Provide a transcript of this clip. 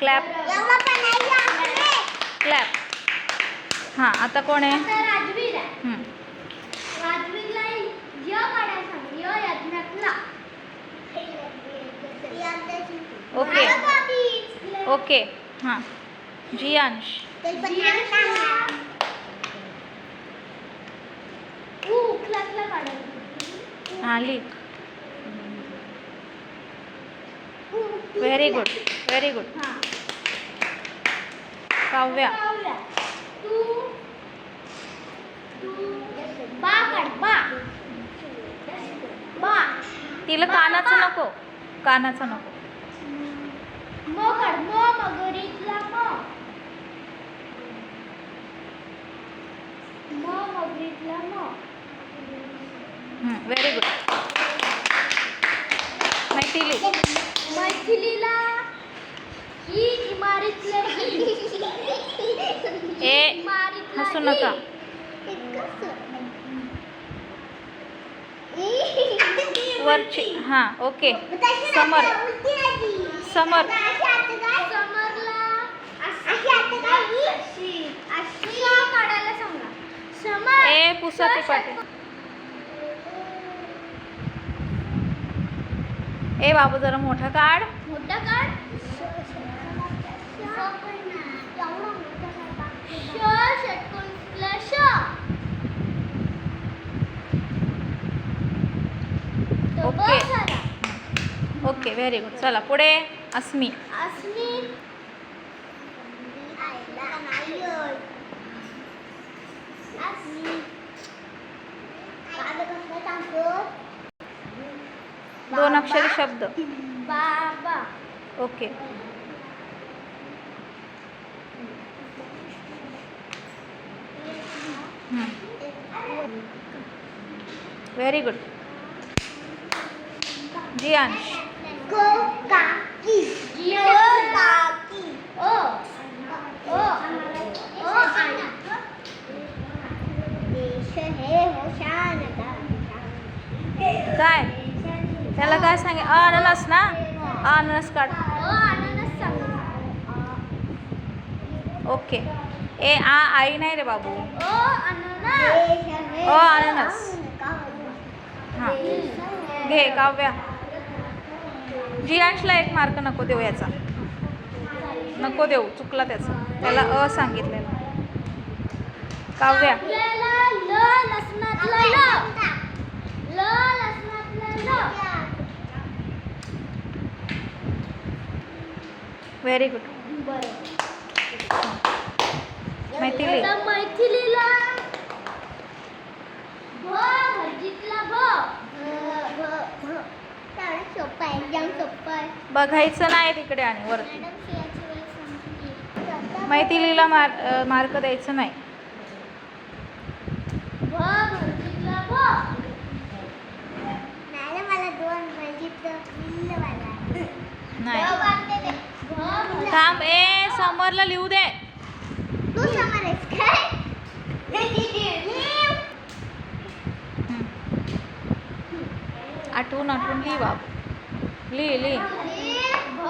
Clap clap. हां आता कोण आहे? राजवीर आहे. राजवीरला य काढायला सांग. य यज्ञातला. Okay okay. हां जियांश. क्लासला काढायला. हां लिख. Very good very good. Kavya. तू बा काढ. बा बा. तिला कानाचं नको, कानाचं नको. म काढ. म मगरीतला म. म मगरीतला म. Very good. मैथिली. मैथिलीला ही इमारतीतला ही. ए हसू नका. वरची. हां ओके. समर. समर. काढायला सांगा. समर. ए पुसत पाठी. ए बाबू जरा मोठा काढ. मोठा काढ. षटकोनातला श. Okay okay very good. चला पुढे. अस्मी. अस्मी. दोन अक्षरी शब्द. बाबा. ओके. Very good. जियांश. काकी. काकी. ओ ओ ओ देश है होशानदा. काय त्याला काय सांगे? अननस ना. अननस काढ. अननस सांग. ओके. ए आई नाही रे बाबू. अननस. अननस. हां घे काव्या. जियांशला 1 मार्क नको देऊ याचा. नको देऊ, चुकला त्याचा. त्याला सांगितलेलं. काव्या. ल लसणातला ल. ल लसणातला ल. Very good. मैथिली. मैथिलीला भ भजीतला भ. सोपं आहे. एकदम सोपं आहे. बघायचं नाही तिकडे आणि वरती. मैथिलीला मार्क द्यायचं नाही. भ भजीतला भ. मला 2 नाही. थांब. ए समरला लिहू दे. तू समर आहेस काय? आठवून लिही बाबू. लिही. भ